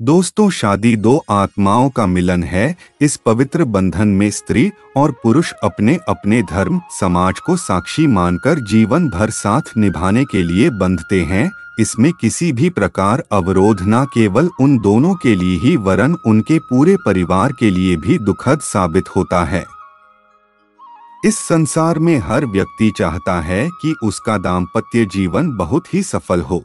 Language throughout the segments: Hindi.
दोस्तों, शादी दो आत्माओं का मिलन है। इस पवित्र बंधन में स्त्री और पुरुष अपने अपने धर्म समाज को साक्षी मानकर जीवन भर साथ निभाने के लिए बंधते हैं। इसमें किसी भी प्रकार अवरोध न केवल उन दोनों के लिए ही वरन उनके पूरे परिवार के लिए भी दुखद साबित होता है। इस संसार में हर व्यक्ति चाहता है कि उसका दाम्पत्य जीवन बहुत ही सफल हो,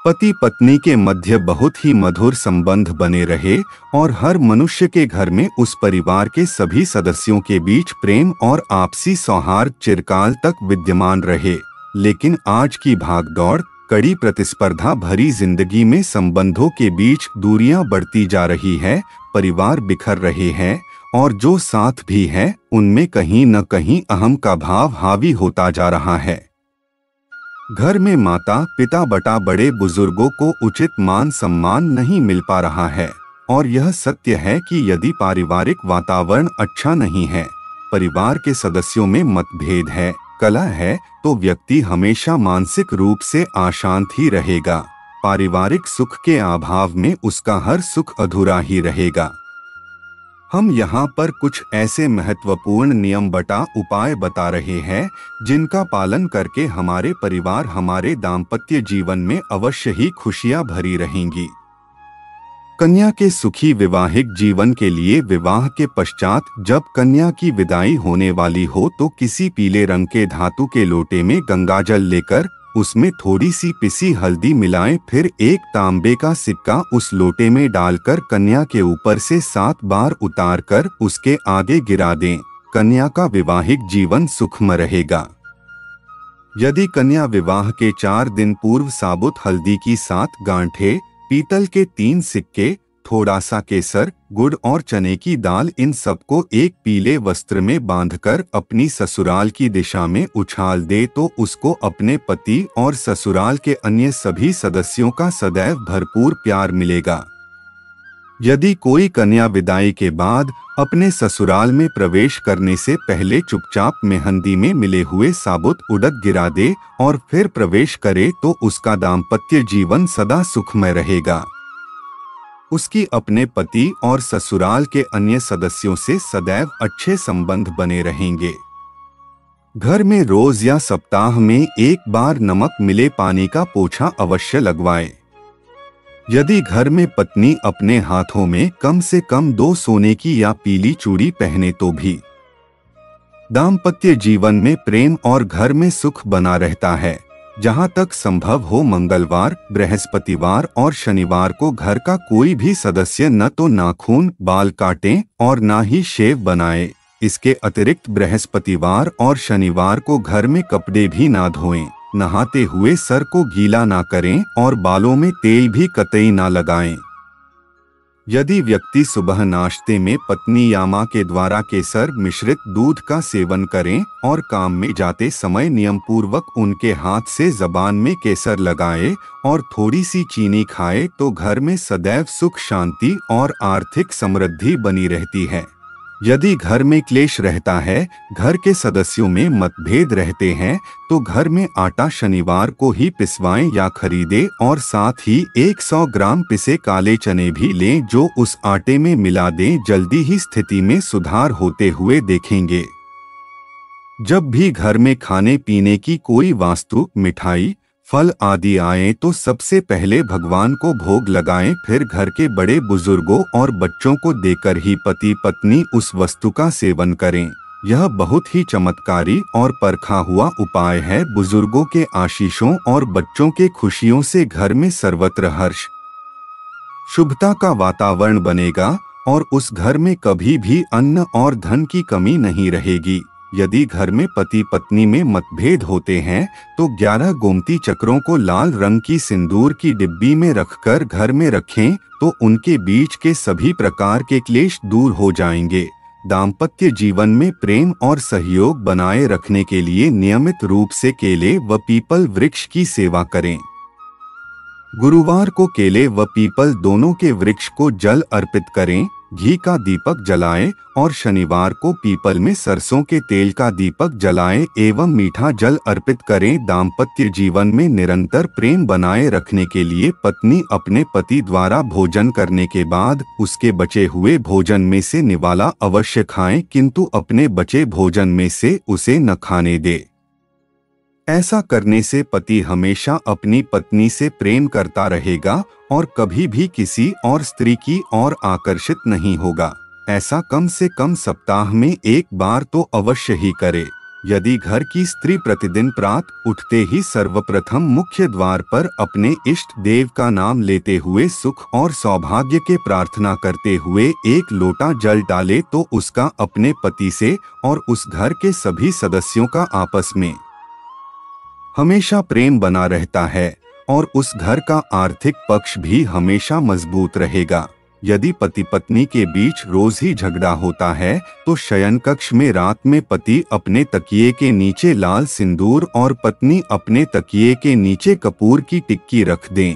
पति पत्नी के मध्य बहुत ही मधुर संबंध बने रहे और हर मनुष्य के घर में उस परिवार के सभी सदस्यों के बीच प्रेम और आपसी सौहार्द चिरकाल तक विद्यमान रहे। लेकिन आज की भागदौड़, कड़ी प्रतिस्पर्धा भरी जिंदगी में संबंधों के बीच दूरियां बढ़ती जा रही है, परिवार बिखर रहे हैं और जो साथ भी हैं उनमें कहीं न कहीं अहम का भाव हावी होता जा रहा है। घर में माता पिता बटा बड़े बुजुर्गों को उचित मान सम्मान नहीं मिल पा रहा है और यह सत्य है कि यदि पारिवारिक वातावरण अच्छा नहीं है, परिवार के सदस्यों में मतभेद है, कलह है, तो व्यक्ति हमेशा मानसिक रूप से अशांत ही रहेगा। पारिवारिक सुख के अभाव में उसका हर सुख अधूरा ही रहेगा। हम यहाँ पर कुछ ऐसे महत्वपूर्ण नियम बटा उपाय बता रहे हैं जिनका पालन करके हमारे परिवार हमारे दाम्पत्य जीवन में अवश्य ही खुशियां भरी रहेंगी। कन्या के सुखी वैवाहिक जीवन के लिए विवाह के पश्चात जब कन्या की विदाई होने वाली हो तो किसी पीले रंग के धातु के लोटे में गंगाजल लेकर उसमें थोड़ी सी पिसी हल्दी मिलाएं, फिर एक तांबे का सिक्का उस लोटे में डालकर कन्या के ऊपर से 7 बार उतारकर उसके आगे गिरा दें। कन्या का वैवाहिक जीवन सुखमय रहेगा। यदि कन्या विवाह के 4 दिन पूर्व साबुत हल्दी की 7 गांठें, पीतल के 3 सिक्के, थोड़ा सा केसर, गुड़ और चने की दाल, इन सबको एक पीले वस्त्र में बांधकर अपनी ससुराल की दिशा में उछाल दे तो उसको अपने पति और ससुराल के अन्य सभी सदस्यों का सदैव भरपूर प्यार मिलेगा। यदि कोई कन्या विदाई के बाद अपने ससुराल में प्रवेश करने से पहले चुपचाप मेहंदी में मिले हुए साबुत उड़द गिरा दे और फिर प्रवेश करे तो उसका दाम्पत्य जीवन सदा सुखमय रहेगा। उसकी अपने पति और ससुराल के अन्य सदस्यों से सदैव अच्छे संबंध बने रहेंगे। घर में रोज या सप्ताह में एक बार नमक मिले पानी का पोछा अवश्य लगवाएं। यदि घर में पत्नी अपने हाथों में कम से कम 2 सोने की या पीली चूड़ी पहने तो भी दाम्पत्य जीवन में प्रेम और घर में सुख बना रहता है। जहां तक संभव हो मंगलवार, बृहस्पतिवार और शनिवार को घर का कोई भी सदस्य न तो नाखून बाल काटे और न ही शेव बनाए। इसके अतिरिक्त बृहस्पतिवार और शनिवार को घर में कपड़े भी ना धोएं, नहाते हुए सर को गीला ना करें और बालों में तेल भी कतई ना लगाएं। यदि व्यक्ति सुबह नाश्ते में पत्नी या मां के द्वारा केसर मिश्रित दूध का सेवन करें और काम में जाते समय नियम पूर्वक उनके हाथ से जबान में केसर लगाए और थोड़ी सी चीनी खाए तो घर में सदैव सुख शांति और आर्थिक समृद्धि बनी रहती है। यदि घर में क्लेश रहता है, घर के सदस्यों में मतभेद रहते हैं, तो घर में आटा शनिवार को ही पिसवाएं या खरीदें और साथ ही 100 ग्राम पिसे काले चने भी लें जो उस आटे में मिला दें। जल्दी ही स्थिति में सुधार होते हुए देखेंगे। जब भी घर में खाने पीने की कोई वस्तु, मिठाई, फल आदि आए तो सबसे पहले भगवान को भोग लगाएं, फिर घर के बड़े बुजुर्गों और बच्चों को देकर ही पति पत्नी उस वस्तु का सेवन करें। यह बहुत ही चमत्कारी और परखा हुआ उपाय है। बुजुर्गों के आशीषों और बच्चों के खुशियों से घर में सर्वत्र हर्ष शुभता का वातावरण बनेगा और उस घर में कभी भी अन्न और धन की कमी नहीं रहेगी। यदि घर में पति पत्नी में मतभेद होते हैं तो 11 गोमती चक्रों को लाल रंग की सिंदूर की डिब्बी में रखकर घर में रखें तो उनके बीच के सभी प्रकार के क्लेश दूर हो जाएंगे। दाम्पत्य जीवन में प्रेम और सहयोग बनाए रखने के लिए नियमित रूप से केले व पीपल वृक्ष की सेवा करें। गुरुवार को केले व पीपल दोनों के वृक्ष को जल अर्पित करें। घी का दीपक जलाएं और शनिवार को पीपल में सरसों के तेल का दीपक जलाएं एवं मीठा जल अर्पित करें। दाम्पत्य जीवन में निरंतर प्रेम बनाए रखने के लिए पत्नी अपने पति द्वारा भोजन करने के बाद उसके बचे हुए भोजन में से निवाला अवश्य खाएं, किंतु अपने बचे भोजन में से उसे न खाने दे। ऐसा करने से पति हमेशा अपनी पत्नी से प्रेम करता रहेगा और कभी भी किसी और स्त्री की ओर आकर्षित नहीं होगा। ऐसा कम से कम सप्ताह में एक बार तो अवश्य ही करे। यदि घर की स्त्री प्रतिदिन प्रातः उठते ही सर्वप्रथम मुख्य द्वार पर अपने इष्ट देव का नाम लेते हुए सुख और सौभाग्य के प्रार्थना करते हुए एक लोटा जल डाले तो उसका अपने पति से और उस घर के सभी सदस्यों का आपस में हमेशा प्रेम बना रहता है और उस घर का आर्थिक पक्ष भी हमेशा मजबूत रहेगा। यदि पति पत्नी के बीच रोज ही झगड़ा होता है तो शयन कक्ष में रात में पति अपने तकिए के नीचे लाल सिंदूर और पत्नी अपने तकिए के नीचे कपूर की टिक्की रख दें।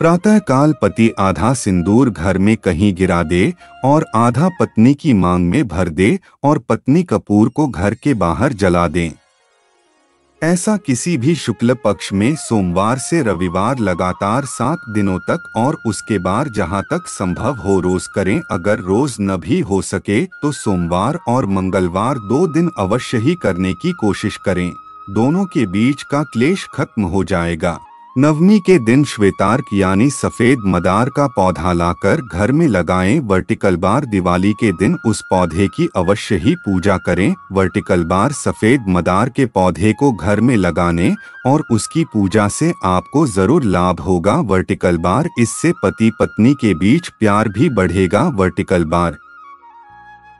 प्रातः काल पति आधा सिंदूर घर में कहीं गिरा दे और आधा पत्नी की मांग में भर दे और पत्नी कपूर को घर के बाहर जला दें। ऐसा किसी भी शुक्ल पक्ष में सोमवार से रविवार लगातार 7 दिनों तक और उसके बाद जहां तक संभव हो रोज करें। अगर रोज न भी हो सके तो सोमवार और मंगलवार 2 दिन अवश्य ही करने की कोशिश करें। दोनों के बीच का क्लेश खत्म हो जाएगा। नवमी के दिन श्वेतार्क यानी सफेद मदार का पौधा लाकर घर में लगाएं। वर्टिकल बार दिवाली के दिन उस पौधे की अवश्य ही पूजा करें। वर्टिकल बार सफेद मदार के पौधे को घर में लगाने और उसकी पूजा से आपको जरूर लाभ होगा। वर्टिकल बार इससे पति पत्नी के बीच प्यार भी बढ़ेगा। वर्टिकल बार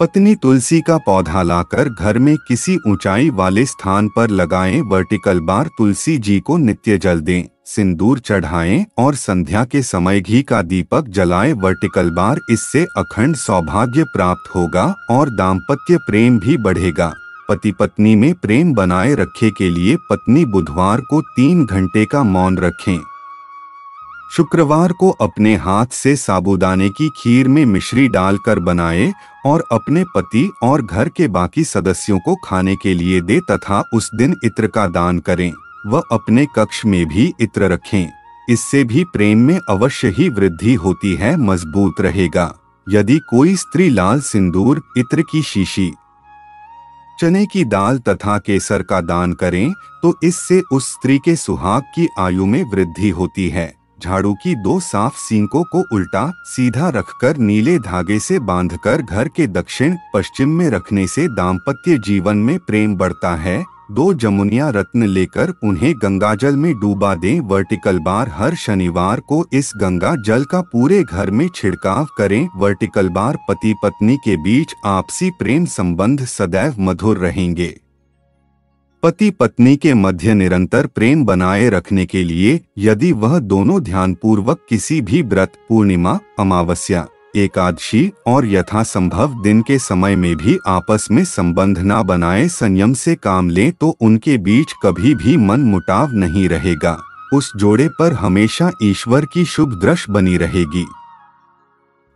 पत्नी तुलसी का पौधा लाकर घर में किसी ऊंचाई वाले स्थान पर लगाएं। वर्टिकल बार तुलसी जी को नित्य जल दें, सिंदूर चढ़ाएं और संध्या के समय घी का दीपक जलाएं। वर्टिकल बार इससे अखंड सौभाग्य प्राप्त होगा और दाम्पत्य प्रेम भी बढ़ेगा। पति पत्नी में प्रेम बनाए रखे के लिए पत्नी बुधवार को 3 घंटे का मौन रखें। शुक्रवार को अपने हाथ से साबूदाने की खीर में मिश्री डालकर बनाए और अपने पति और घर के बाकी सदस्यों को खाने के लिए दे तथा उस दिन इत्र का दान करें। वह अपने कक्ष में भी इत्र रखें। इससे भी प्रेम में अवश्य ही वृद्धि होती है, मजबूत रहेगा। यदि कोई स्त्री लाल सिंदूर, इत्र की शीशी, चने की दाल तथा केसर का दान करें तो इससे उस स्त्री के सुहाग की आयु में वृद्धि होती है। झाड़ू की 2 साफ सींकों को उल्टा सीधा रखकर नीले धागे से बांधकर घर के दक्षिण पश्चिम में रखने से दाम्पत्य जीवन में प्रेम बढ़ता है। 2 जमुनिया रत्न लेकर उन्हें गंगाजल में डूबा दें। वर्टिकल बार हर शनिवार को इस गंगा जल का पूरे घर में छिड़काव करें। वर्टिकल बार पति पत्नी के बीच आपसी प्रेम संबंध सदैव मधुर रहेंगे। पति पत्नी के मध्य निरंतर प्रेम बनाए रखने के लिए यदि वह दोनों ध्यानपूर्वक किसी भी व्रत, पूर्णिमा, अमावस्या, एकादशी और यथासंभव दिन के समय में भी आपस में संबंध न बनाए संयम से काम लें तो उनके बीच कभी भी मन मुटाव नहीं रहेगा। उस जोड़े पर हमेशा ईश्वर की शुभ दृष्टि बनी रहेगी।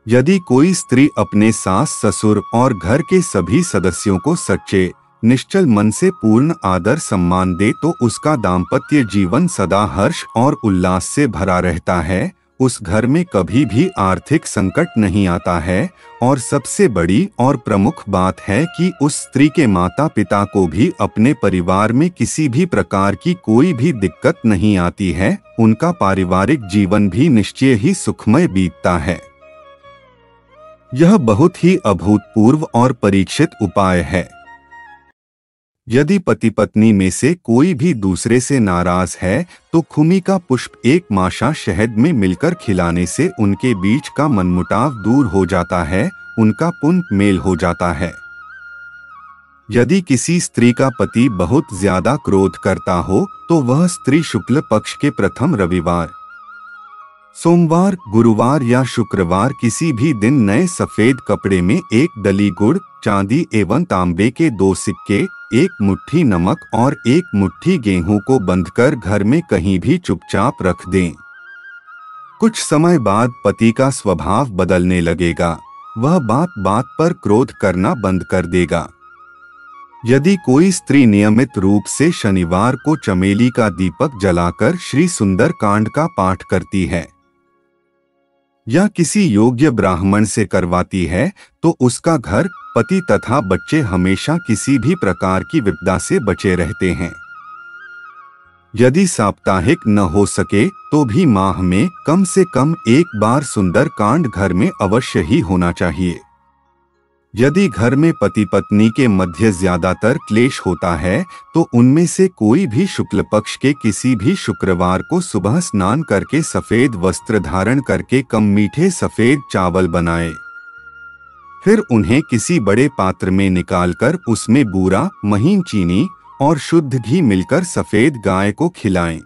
यदि कोई स्त्री अपने सास ससुर और घर के सभी सदस्यों को सच्चे निश्चल मन से पूर्ण आदर सम्मान दे तो उसका दाम्पत्य जीवन सदा हर्ष और उल्लास से भरा रहता है। उस घर में कभी भी आर्थिक संकट नहीं आता है और सबसे बड़ी और प्रमुख बात है कि उस स्त्री के माता पिता को भी अपने परिवार में किसी भी प्रकार की कोई भी दिक्कत नहीं आती है। उनका पारिवारिक जीवन भी निश्चय ही सुखमय बीतता है। यह बहुत ही अभूतपूर्व और परीक्षित उपाय है। यदि पति पत्नी में से कोई भी दूसरे से नाराज है तो खुमी का पुष्प 1 माशा शहद में मिलकर खिलाने से उनके बीच का मनमुटाव दूर हो जाता है, उनका पुण्य मेल हो जाता है। यदि किसी स्त्री का पति बहुत ज्यादा क्रोध करता हो तो वह स्त्री शुक्ल पक्ष के प्रथम रविवार, सोमवार, गुरुवार या शुक्रवार किसी भी दिन नए सफेद कपड़े में 1 डली गुड़, चांदी एवं तांबे के 2 सिक्के, 1 मुट्ठी नमक और 1 मुट्ठी गेहूं को बंधकर घर में कहीं भी चुपचाप रख दें। कुछ समय बाद पति का स्वभाव बदलने लगेगा। वह बात बात पर क्रोध करना बंद कर देगा। यदि कोई स्त्री नियमित रूप से शनिवार को चमेली का दीपक जलाकर श्री सुंदर कांड का पाठ करती है या किसी योग्य ब्राह्मण से करवाती है तो उसका घर, पति तथा बच्चे हमेशा किसी भी प्रकार की विपदा से बचे रहते हैं। यदि साप्ताहिक न हो सके तो भी माह में कम से कम एक बार सुंदर कांड घर में अवश्य ही होना चाहिए। यदि घर में पति पत्नी के मध्य ज्यादातर क्लेश होता है तो उनमें से कोई भी शुक्ल पक्ष के किसी भी शुक्रवार को सुबह स्नान करके सफेद वस्त्र धारण करके कम मीठे सफेद चावल बनाए, फिर उन्हें किसी बड़े पात्र में निकालकर उसमें बूरा, महीन चीनी और शुद्ध घी मिलकर सफेद गाय को खिलाएं।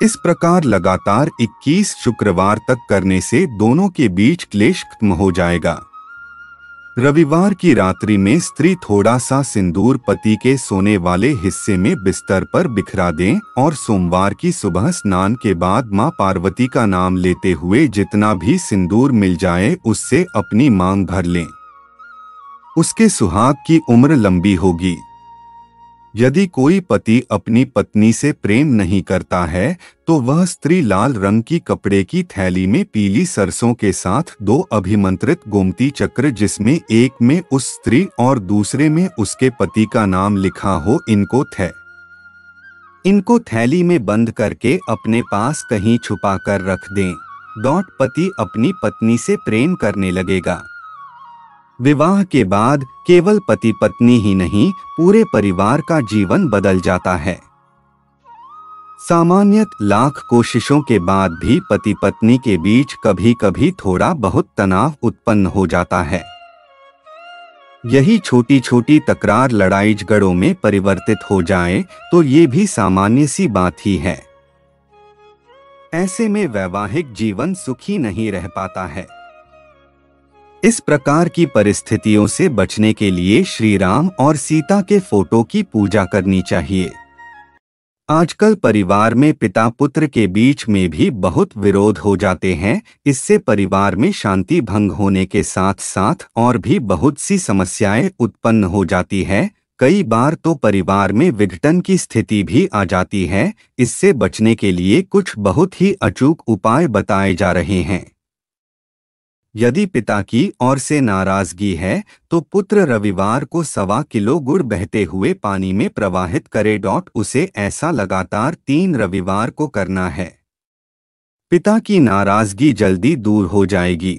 इस प्रकार लगातार 21 शुक्रवार तक करने से दोनों के बीच क्लेश खत्म हो जाएगा। रविवार की रात्रि में स्त्री थोड़ा सा सिंदूर पति के सोने वाले हिस्से में बिस्तर पर बिखरा दें और सोमवार की सुबह स्नान के बाद मां पार्वती का नाम लेते हुए जितना भी सिंदूर मिल जाए उससे अपनी मांग भर लें। उसके सुहाग की उम्र लंबी होगी। यदि कोई पति अपनी पत्नी से प्रेम नहीं करता है तो वह स्त्री लाल रंग की कपड़े की थैली में पीली सरसों के साथ 2 अभिमंत्रित गोमती चक्र, जिसमें एक में उस स्त्री और दूसरे में उसके पति का नाम लिखा हो, इनको थैली में बंद करके अपने पास कहीं छुपा कर रख दें। पति अपनी पत्नी से प्रेम करने लगेगा। विवाह के बाद केवल पति पत्नी ही नहीं, पूरे परिवार का जीवन बदल जाता है। सामान्यत लाख कोशिशों के बाद भी पति पत्नी के बीच कभी कभी थोड़ा बहुत तनाव उत्पन्न हो जाता है। यही छोटी छोटी तकरार लड़ाई झगड़ों में परिवर्तित हो जाए तो ये भी सामान्य सी बात ही है। ऐसे में वैवाहिक जीवन सुखी नहीं रह पाता है। इस प्रकार की परिस्थितियों से बचने के लिए श्री राम और सीता के फोटो की पूजा करनी चाहिए। आजकल परिवार में पिता पुत्र के बीच में भी बहुत विरोध हो जाते हैं। इससे परिवार में शांति भंग होने के साथ साथ और भी बहुत सी समस्याएं उत्पन्न हो जाती है। कई बार तो परिवार में विघटन की स्थिति भी आ जाती है। इससे बचने के लिए कुछ बहुत ही अचूक उपाय बताए जा रहे हैं। यदि पिता की ओर से नाराजगी है तो पुत्र रविवार को 1.25 किलो गुड़ बहते हुए पानी में प्रवाहित करे। उसे ऐसा लगातार 3 रविवार को करना है। पिता की नाराजगी जल्दी दूर हो जाएगी।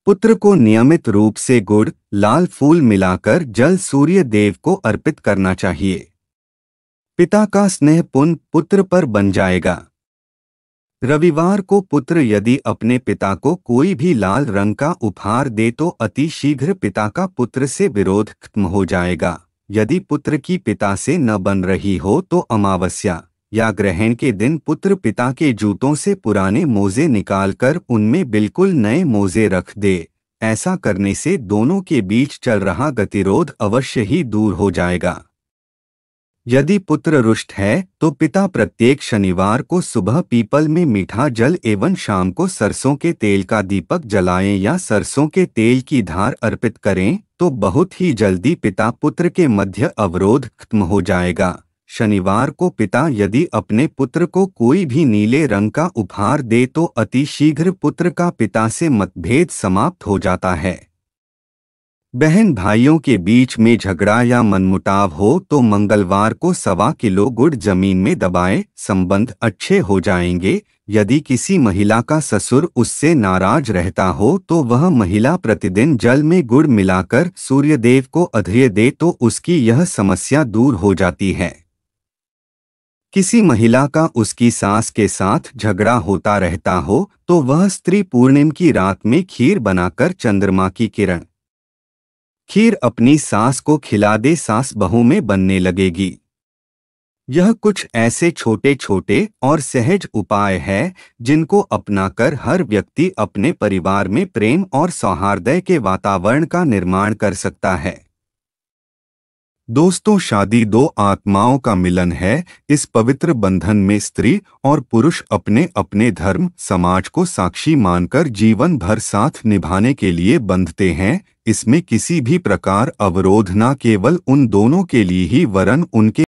पुत्र को नियमित रूप से गुड़, लाल फूल मिलाकर जल सूर्य देव को अर्पित करना चाहिए। पिता का स्नेह पुण्य पुत्र पर बन जाएगा। रविवार को पुत्र यदि अपने पिता को कोई भी लाल रंग का उपहार दे तो अति शीघ्र पिता का पुत्र से विरोध खत्म हो जाएगा। यदि पुत्र की पिता से न बन रही हो तो अमावस्या या ग्रहण के दिन पुत्र पिता के जूतों से पुराने मोजे निकालकर उनमें बिल्कुल नए मोजे रख दे। ऐसा करने से दोनों के बीच चल रहा गतिरोध अवश्य ही दूर हो जाएगा। यदि पुत्र रुष्ट है तो पिता प्रत्येक शनिवार को सुबह पीपल में मीठा जल एवं शाम को सरसों के तेल का दीपक जलाएं या सरसों के तेल की धार अर्पित करें तो बहुत ही जल्दी पिता पुत्र के मध्य अवरोध खत्म हो जाएगा। शनिवार को पिता यदि अपने पुत्र को कोई भी नीले रंग का उपहार दे तो अति शीघ्र पुत्र का पिता से मतभेद समाप्त हो जाता है। बहन भाइयों के बीच में झगड़ा या मनमुटाव हो तो मंगलवार को 1.25 किलो गुड़ जमीन में दबाएं, संबंध अच्छे हो जाएंगे। यदि किसी महिला का ससुर उससे नाराज रहता हो तो वह महिला प्रतिदिन जल में गुड़ मिलाकर सूर्यदेव को अर्घ्य दे तो उसकी यह समस्या दूर हो जाती है। किसी महिला का उसकी सास के साथ झगड़ा होता रहता हो तो वह स्त्री पूर्णिमा की रात में खीर बनाकर चंद्रमा की किरण खीर अपनी सास को खिला दे, सास बहू में बनने लगेगी। यह कुछ ऐसे छोटे छोटे और सहज उपाय है जिनको अपनाकर हर व्यक्ति अपने परिवार में प्रेम और सौहार्द के वातावरण का निर्माण कर सकता है। दोस्तों, शादी दो आत्माओं का मिलन है। इस पवित्र बंधन में स्त्री और पुरुष अपने अपने धर्म समाज को साक्षी मानकर जीवन भर साथ निभाने के लिए बंधते हैं। इसमें किसी भी प्रकार अवरोध न केवल उन दोनों के लिए ही वरन उनके